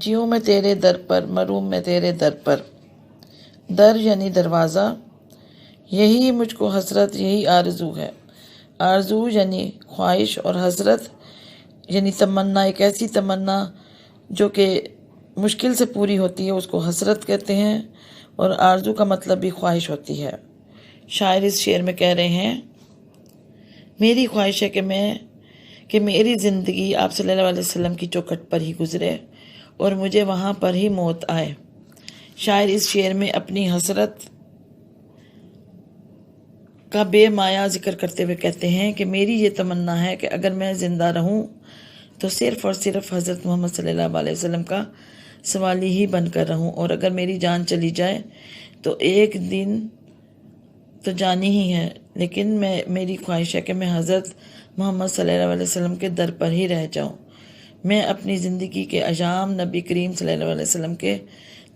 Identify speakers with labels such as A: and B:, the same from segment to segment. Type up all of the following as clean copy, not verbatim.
A: جیوں میں تیرے در پر، مروں میں تیرے در پر۔ در یعنی دروازہ، یہی مجھ کو حسرت، یہی آرزو ہے۔ آرزو یعنی خواہش، اور حسرت یعنی تمنا، ایک ایسی تمنا جو کہ مشکل سے پوری ہوتی ہے، اس کو حسرت کہتے ہیں، اور آرزو کا مطلب بھی خواہش ہوتی ہے۔ شاعر اس شعر میں کہہ رہے ہیں، میری خواہش ہے کہ میری زندگی آپ صلی اللہ علیہ وسلم کی چوکھٹ پر ہی گزرے اور مجھے وہاں پر ہی موت آئے۔ شاعر اس شعر میں اپنی حسرت کا بے مایا ذکر کرتے ہوئے کہتے ہیں کہ میری یہ تمنا ہے کہ اگر میں زندہ رہوں تو صرف اور صرف حضرت محمد صلی اللہ علیہ وسلم کا سوالی ہی بن کر رہوں، اور اگر میری جان چلی جائے تو ایک دن تو جانی ہی ہے، لیکن میری خواہش ہے کہ میں حضرت محمد صلی اللہ علیہ وسلم کے در پر ہی رہ جاؤں۔ میں اپنی زندگی کے ایام نبی کریم صلی اللہ علیہ وسلم کے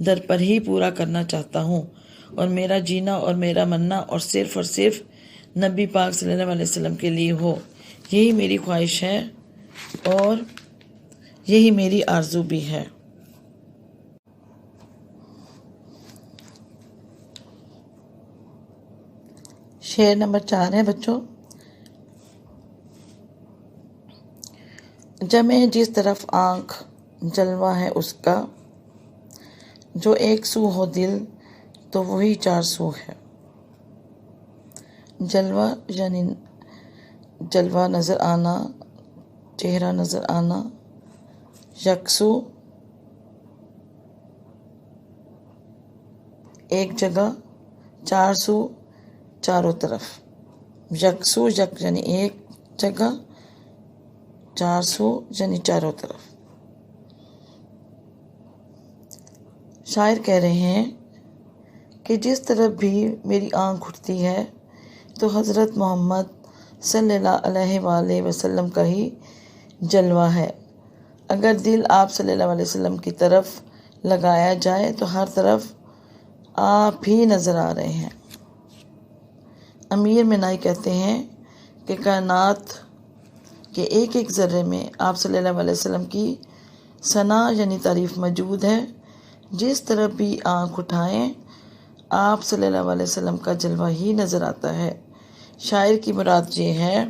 A: در پر ہی پورا کرنا چاہتا ہوں، اور میرا جینا اور میرا مرنا اور صرف نبی پاک صلی اللہ علیہ وسلم کے لیے ہو، یہی میری خواہش ہے اور یہی میری آرزو بھی ہے۔ شعر نمبر 4 ہے بچوں۔ جمے جس طرف آنکھ جلوہ ہے اس کا، جو ایک سو ہو دل تو وہی 4 سو ہے۔ جلوہ یعنی جلوہ نظر آنا، چہرہ نظر آنا، یکسو ایک جگہ، 4 سو چاروں طرف۔ یکسو یک یعنی ایک جگہ، 4 سو یعنی چاروں طرف۔ شاعر کہہ رہے ہیں کہ جس طرف بھی میری آنکھ اٹھتی ہے تو حضرت محمد صلی اللہ علیہ وآلہ وسلم کا ہی جلوہ ہے۔ اگر دل آپ صلی اللہ علیہ وسلم کی طرف لگایا جائے تو ہر طرف آپ ہی نظر آ رہے ہیں۔ امیر منائی کہتے ہیں کہ کائنات کے ایک ایک ذرے میں آپ صلی اللہ علیہ وسلم کی ثنا یعنی تعریف موجود ہے۔ جس طرف بھی آنکھ اٹھائیں آپ صلی اللہ علیہ وسلم کا جلوہ ہی نظر آتا ہے۔ شاعر کی مراد یہ ہے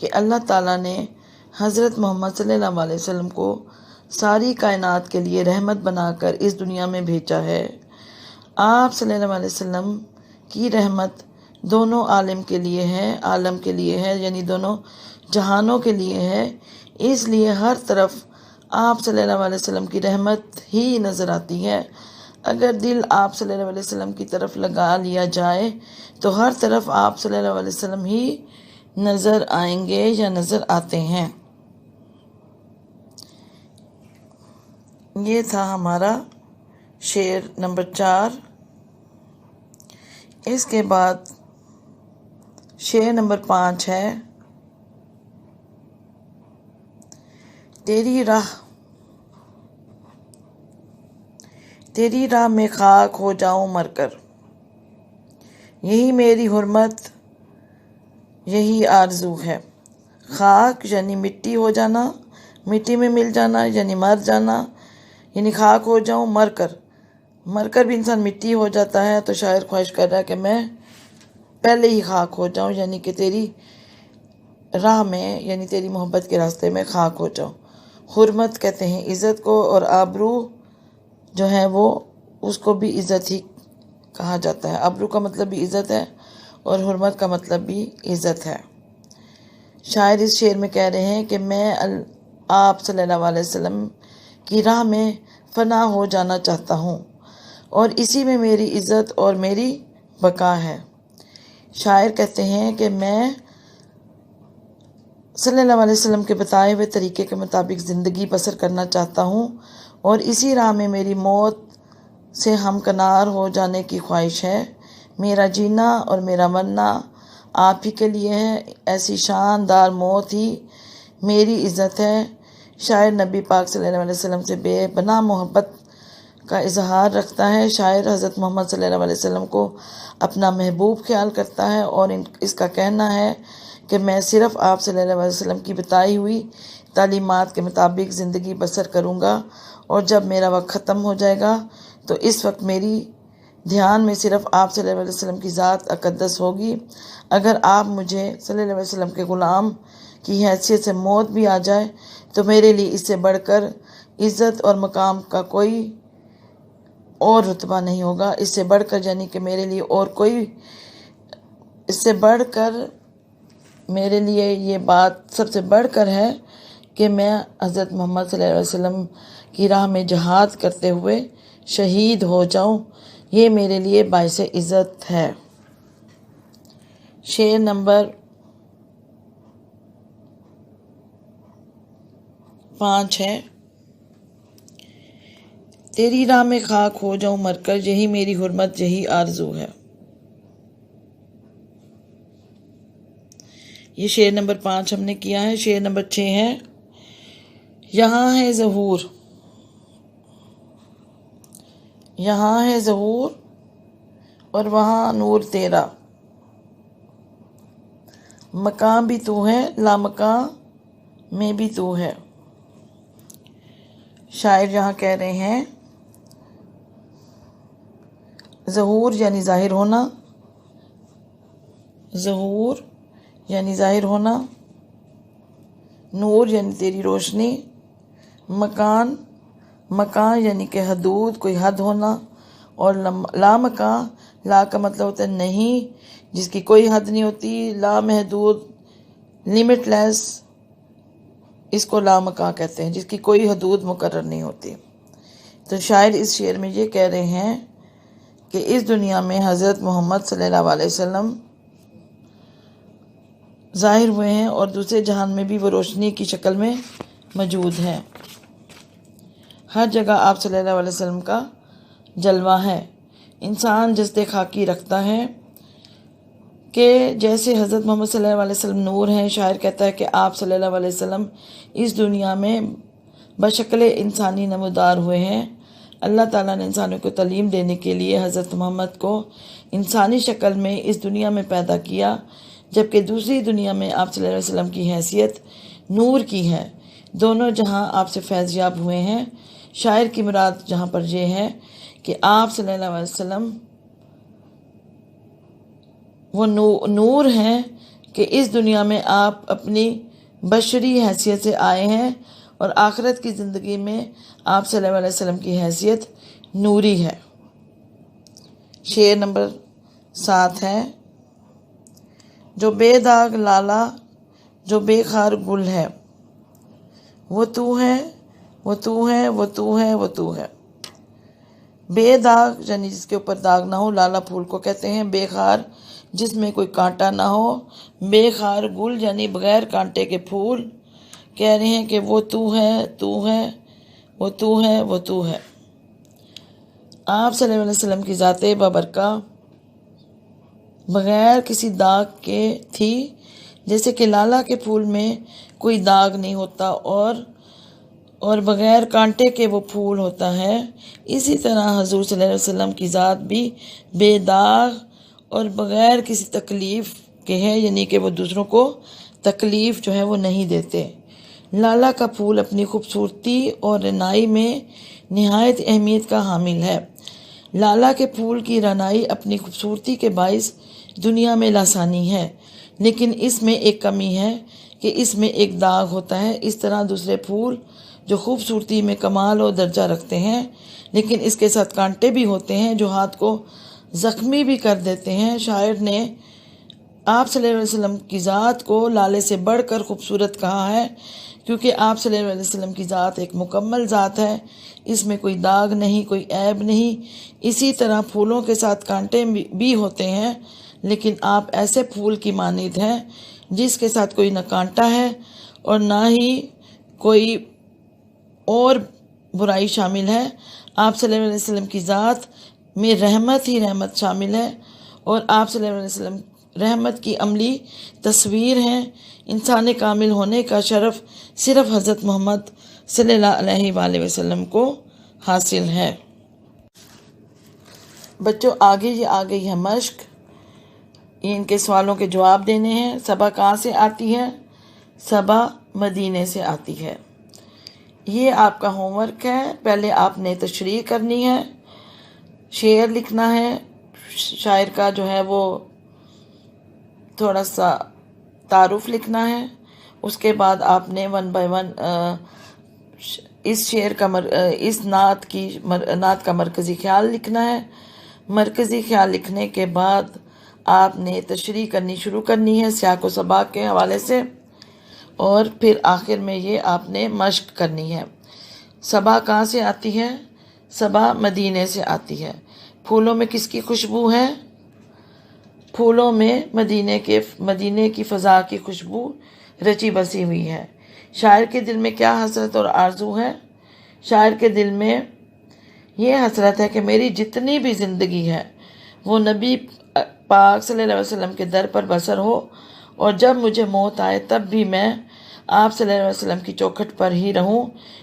A: کہ اللہ تعالیٰ نے حضرت محمد صلی اللہ علیہ وسلم کو ساری کائنات کے لیے رحمت بنا کر اس دنیا میں بھیجا ہے۔ آپ صلی اللہ علیہ وسلم کی رحمت دونوں عالم کے لیے ہے یعنی دونوں جہانوں کے لیے ہے، اس لیے ہر طرف آپ صلی اللہ علیہ وسلم کی رحمت ہی نظر آتی ہے۔ اگر دل آپ صلی اللہ علیہ وسلم کی طرف لگا لیا جائے تو ہر طرف آپ صلی اللہ علیہ وسلم ہی نظر آئیں گے یا نظر آتے ہیں۔ یہ تھا ہمارا شعر نمبر 4۔ اس کے بعد شعر نمبر 5 ہے، تیری راہ میں خاک ہو جاؤں مر کر، یہی میری حرمت یہی آرزو ہے۔ خاک یعنی مٹی ہو جانا، مٹی میں مل جانا یعنی مر جانا، یعنی خاک ہو جاؤں مر کر بھی انسان مٹی ہو جاتا ہے، تو شاعر خواہش کر رہا ہے کہ میں پہلے ہی خاک ہو جاؤں، یعنی کہ تیری راہ میں یعنی تیری محبت کے راستے میں خاک ہو جاؤں۔ حرمت کہتے ہیں عزت کو، اور آبرو جو ہے وہ اس کو بھی عزت ہی کہا جاتا ہے۔ آبرو کا مطلب بھی عزت ہے اور حرمت کا مطلب بھی عزت ہے۔ شاعر اس شعر میں کہہ رہے ہیں کہ میں آپ صلی اللہ علیہ وسلم کی راہ میں فنا ہو جانا چاہتا ہوں، اور اسی میں میری عزت اور میری بقا ہے۔ شاعر کہتے ہیں کہ میں صلی اللہ علیہ وسلم کے بتائے ہوئے طریقے کے مطابق زندگی بسر کرنا چاہتا ہوں، اور اسی راہ میں میری موت سے ہمکنار ہو جانے کی خواہش ہے۔ میرا جینا اور میرا مرنا آپ ہی کے لیے ہے، ایسی شاندار موت ہی میری عزت ہے۔ شاعر نبی پاک صلی اللہ علیہ وسلم سے بے پناہ محبت کا اظہار رکھتا ہے۔ شاعر حضرت محمد صلی اللہ علیہ وسلم کو اپنا محبوب خیال کرتا ہے، اور اس کا کہنا ہے کہ میں صرف آپ صلی اللہ علیہ وسلم کی بتائی ہوئی تعلیمات کے مطابق زندگی بسر کروں گا، اور جب میرا وقت ختم ہو جائے گا تو اس وقت میری دھیان میں صرف آپ صلی اللہ علیہ وسلم کی ذات اقدس ہوگی۔ اگر آپ مجھے صلی اللہ علیہ وسلم کے غلام کی حیثیت سے موت بھی آ جائے تو میرے لیے اس سے بڑھ کر عزت اور مقام کا کوئی اور رتبہ نہیں ہوگا۔ اس سے بڑھ کر یعنی کہ میرے لیے اور کوئی، اس سے بڑھ کر میرے لیے یہ بات سب سے بڑھ کر ہے کہ میں حضرت محمد صلی اللہ علیہ وسلم کی راہ میں جہاد کرتے ہوئے شہید ہو جاؤں، یہ میرے لیے باعث عزت ہے۔ شعر نمبر 5 ہے، تیری راہ میں خاک ہو جاؤں مر کر، یہی میری حرمت یہی آرزو ہے۔ یہ شعر نمبر 5 ہم نے کیا ہے۔ شعر نمبر 6 ہے، یہاں ہے ظہور، یہاں ہے ظہور اور وہاں نور تیرا، مقام بھی تو ہے لامکاں میں بھی تو ہے۔ شاعر یہاں کہہ رہے ہیں ظہور یعنی ظاہر ہونا، ظہور یعنی ظاہر ہونا، نور یعنی تیری روشنی، مکان، مکان یعنی کہ حدود، کوئی حد ہونا، اور لامکان، لا کا مطلب ہوتا ہے نہیں، جس کی کوئی حد نہیں ہوتی، لامحدود، لمٹ لیس، اس کو لامکان کہتے ہیں، جس کی کوئی حدود مقرر نہیں ہوتی۔ تو شاعر اس شعر میں یہ کہہ رہے ہیں کہ اس دنیا میں حضرت محمد صلی اللہ علیہ وسلم ظاہر ہوئے ہیں اور دوسرے جہان میں بھی وہ روشنی کی شکل میں موجود ہیں۔ ہر جگہ آپ صلی اللہ علیہ وسلم کا جلوہ ہے۔ انسان جسد خاکی رکھتا ہے کہ جیسے حضرت محمد صلی اللہ علیہ وسلم نور ہیں۔ شاعر کہتا ہے کہ آپ صلی اللہ علیہ وسلم اس دنیا میں بشکل انسانی نمودار ہوئے ہیں۔ اللہ تعالیٰ نے انسانوں کو تعلیم دینے کے لیے حضرت محمد کو انسانی شکل میں اس دنیا میں پیدا کیا، جبکہ دوسری دنیا میں آپ صلی اللہ علیہ وسلم کی حیثیت نور کی ہے۔ دونوں جہاں آپ سے فیض یاب ہوئے ہیں۔ شاعر کی مراد جہاں پر یہ ہے کہ آپ صلی اللہ علیہ وسلم وہ نور ہیں کہ اس دنیا میں آپ اپنی بشری حیثیت سے آئے ہیں، اور آخرت کی زندگی میں آپ صلی اللہ علیہ وسلم کی حیثیت نوری ہے۔ شعر نمبر 7 ہے، جو بے داغ لالا جو بے خار گل ہے، وہ تو ہے وہ تو ہے وہ تو ہے وہ تو ہے۔ بے داغ یعنی جس کے اوپر داغ نہ ہو، لالا پھول کو کہتے ہیں۔ بے خار جس میں کوئی کانٹا نہ ہو، بے خار گل یعنی بغیر کانٹے کے پھول، کہہ رہے ہیں کہ وہ تو ہے تو ہے وہ تو ہے وہ تو ہے۔ آپ صلی اللہ علیہ وسلم کی ذات بابرکہ بغیر کسی داغ کے تھی، جیسے کہ لالا کے پھول میں کوئی داغ نہیں ہوتا اور بغیر کانٹے کے وہ پھول ہوتا ہے، اسی طرح حضور صلی اللہ علیہ وسلم کی ذات بھی بے داغ اور بغیر کسی تکلیف کے ہے، یعنی کہ وہ دوسروں کو تکلیف جو ہے وہ نہیں دیتے۔ لالا کا پھول اپنی خوبصورتی اور رعنائی میں نہایت اہمیت کا حامل ہے۔ لالا کے پھول کی رعنائی اپنی خوبصورتی کے باعث دنیا میں لاسانی ہے، لیکن اس میں ایک کمی ہے کہ اس میں ایک داغ ہوتا ہے۔ اس طرح دوسرے پھول جو خوبصورتی میں کمال و درجہ رکھتے ہیں، لیکن اس کے ساتھ کانٹے بھی ہوتے ہیں جو ہاتھ کو زخمی بھی کر دیتے ہیں۔ شاعر نے آپ صلی اللہ علیہ وسلم کی ذات کو لالے سے بڑھ کر خوبصورت کہا ہے، کیونکہ آپ صلی اللہ علیہ وسلم کی ذات ایک مکمل ذات ہے، اس میں کوئی داغ نہیں، کوئی عیب نہیں۔ اسی طرح پھولوں کے ساتھ کانٹے بھی ہوتے ہیں، لیکن آپ ایسے پھول کی مانند ہیں جس کے ساتھ کوئی نہ کانٹا ہے اور نہ ہی کوئی اور برائی شامل ہے۔ آپ صلی اللہ علیہ وسلم کی ذات میں رحمت ہی رحمت شامل ہے، اور آپ صلی اللہ علیہ وسلم رحمت کی عملی تصویر ہیں۔ انسان کامل ہونے کا شرف صرف حضرت محمد صلی اللہ علیہ وآلہ وسلم کو حاصل ہے۔ بچوں آگے یہ آ گئی ہے مشق، یہ ان کے سوالوں کے جواب دینے ہیں۔ صبا کہاں سے آتی ہے؟ صبا مدینے سے آتی ہے۔ یہ آپ کا ہوم ورک ہے۔ پہلے آپ نے تشریح کرنی ہے، شعر لکھنا ہے، شاعر کا جو ہے وہ تھوڑا سا تعارف لکھنا ہے۔ اس کے بعد آپ نے 1 بائی 1 اس شعر کا اس نعت کا مرکزی خیال لکھنا ہے۔ مرکزی خیال لکھنے کے بعد آپ نے تشریح کرنی شروع کرنی ہے سیاق و سباق کے حوالے سے، اور پھر آخر میں یہ آپ نے مشق کرنی ہے۔ صبا کہاں سے آتی ہے؟ صبا مدینے سے آتی ہے۔ پھولوں میں کس کی خوشبو ہے؟ پھولوں میں مدینے کی فضا کی خوشبو رچی بسی ہوئی ہے۔ شاعر کے دل میں کیا حسرت اور آرزو ہے؟ شاعر کے دل میں یہ حسرت ہے کہ میری جتنی بھی زندگی ہے وہ نبی پاک صلی اللہ علیہ وسلم کے در پر بسر ہو، اور جب مجھے موت آئے تب بھی میں آپ صلی اللہ علیہ وسلم کی چوکھٹ پر ہی رہوں،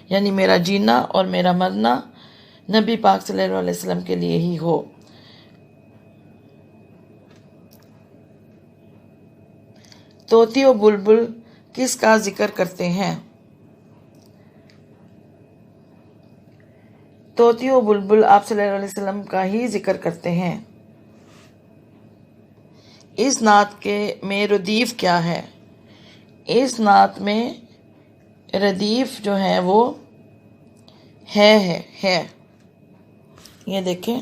A: یعنی میرا جینا اور میرا مرنا نبی پاک صلی اللہ علیہ وسلم کے لیے ہی ہو۔ طوطی و بلبل کس کا ذکر کرتے ہیں؟ طوطی و بلبل آپ صلی اللہ علیہ وسلم کا ہی ذکر کرتے ہیں۔ اس نعت میں ردیف کیا ہے؟ اس نعت میں ردیف جو ہے وہ ہے یہ دیکھیں،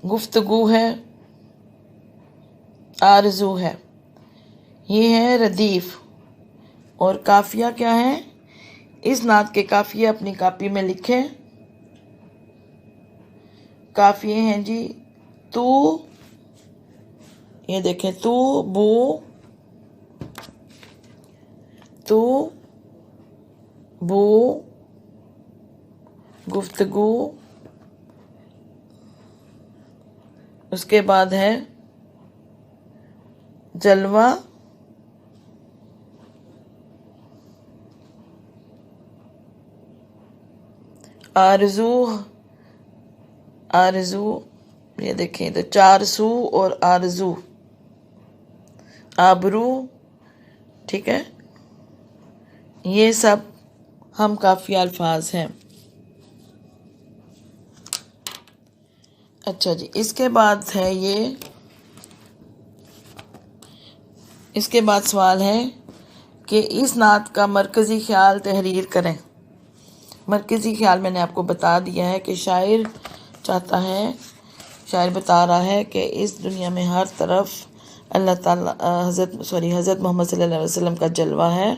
A: گفتگو ہے، آرزو ہے، یہ ہے ردیف۔ اور قافیہ کیا ہے؟ اس نعت کے قافیے اپنی کاپی میں لکھیں۔ قافیے ہیں جی، تو، یہ دیکھیں، تو بو گفتگو، اس کے بعد ہے جلوہ، آرزو، یہ دیکھیں تو 4 سو اور آرزو، آبرو، ٹھیک ہے، یہ سب ہم قافیہ الفاظ ہیں۔ اچھا جی، اس کے بعد سوال ہے کہ اس نعت کا مرکزی خیال تحریر کریں۔ مرکزی خیال میں نے آپ کو بتا دیا ہے کہ شاعر بتا رہا ہے کہ اس دنیا میں ہر طرف اللہ تعالیٰ حضرت محمد صلی اللہ علیہ وسلم کا جلوہ ہے،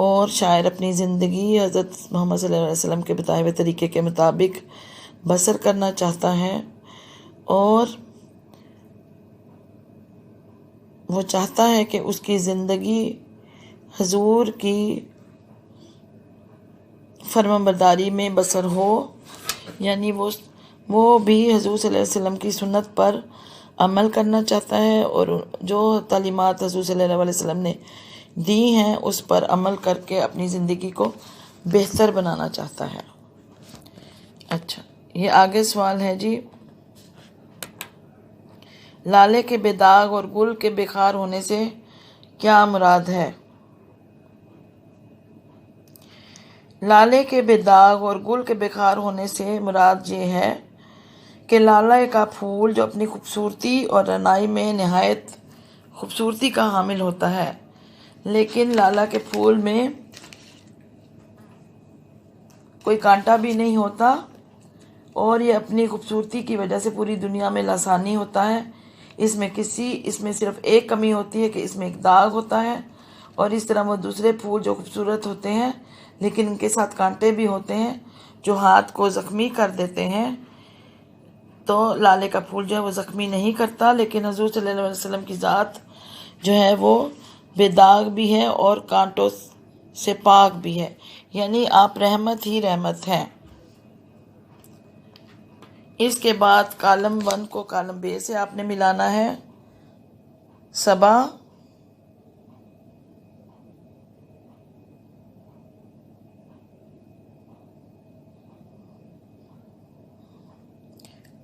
A: اور شاعر اپنی زندگی حضرت محمد صلی اللہ علیہ وسلم کے بتائے ہوئے طریقے کے مطابق بسر کرنا چاہتا ہے، اور وہ چاہتا ہے کہ اس کی زندگی حضور کی فرمانبرداری میں بسر ہو، یعنی وہ بھی حضور صلی اللہ علیہ وسلم کی سنت پر عمل کرنا چاہتا ہے، اور جو تعلیمات حضور صلی اللہ علیہ وسلم نے دی ہیں اس پر عمل کر کے اپنی زندگی کو بہتر بنانا چاہتا ہے۔ اچھا، یہ آگے سوال ہے جی، لالے کے بے داغ اور گل کے بے خار ہونے سے کیا مراد ہے؟ لالے کے بے داغ اور گل کے بے خار ہونے سے مراد یہ ہے کہ لالے کا پھول جو اپنی خوبصورتی اور رعنائی میں نہایت خوبصورتی کا حامل ہوتا ہے، لیکن لالا کے پھول میں کوئی کانٹا بھی نہیں ہوتا، اور یہ اپنی خوبصورتی کی وجہ سے پوری دنیا میں لسانی ہوتا ہے۔ اس میں صرف ایک کمی ہوتی ہے کہ اس میں ایک داغ ہوتا ہے، اور اس طرح وہ دوسرے پھول جو خوبصورت ہوتے ہیں لیکن ان کے ساتھ کانٹے بھی ہوتے ہیں جو ہاتھ کو زخمی کر دیتے ہیں، تو لالے کا پھول جو ہے وہ زخمی نہیں کرتا، لیکن حضور صلی اللہ علیہ وسلم کی ذات جو ہے وہ بے داغ بھی ہے اور کانٹوں سے پاک بھی ہے، یعنی آپ رحمت ہی رحمت ہیں۔ اس کے بعد کالم 1 کو کالم B سے آپ نے ملانا ہے۔ صبا،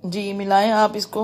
A: جی ملائیں آپ اس کو،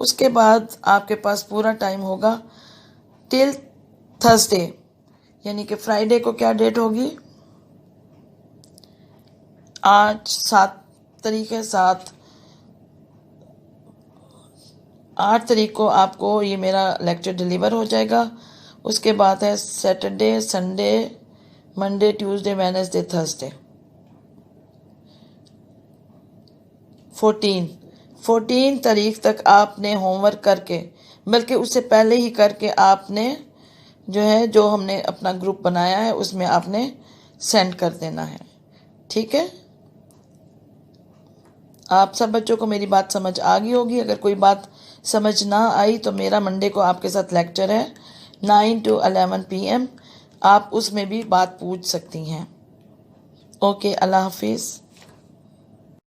A: اس کے بعد آپ کے پاس پورا ٹائم ہوگا ٹل تھرسڈے، یعنی کہ فرائیڈے کو کیا ڈیٹ ہوگی؟ آج 7 تاریخ ہے، 8 تاریخ کو آپ کو یہ میرا لیکچر ڈیلیور ہو جائے گا۔ اس کے بعد ہے Saturday, Sunday, Monday, Tuesday, Wednesday, Thursday. 14 تاریخ تک آپ نے ہوم ورک کر کے، بلکہ اس سے پہلے ہی کر کے آپ نے جو ہم نے اپنا گروپ بنایا ہے اس میں آپ نے سینڈ کر دینا ہے، ٹھیک ہے؟ آپ سب بچوں کو میری بات سمجھ آ گئی ہوگی۔ اگر کوئی بات سمجھ نہ آئی تو میرا منڈے کو آپ کے ساتھ لیکچر ہے 9 to 11 PM، آپ اس میں بھی بات پوچھ سکتی ہیں۔ اوکے، اللہ حافظ۔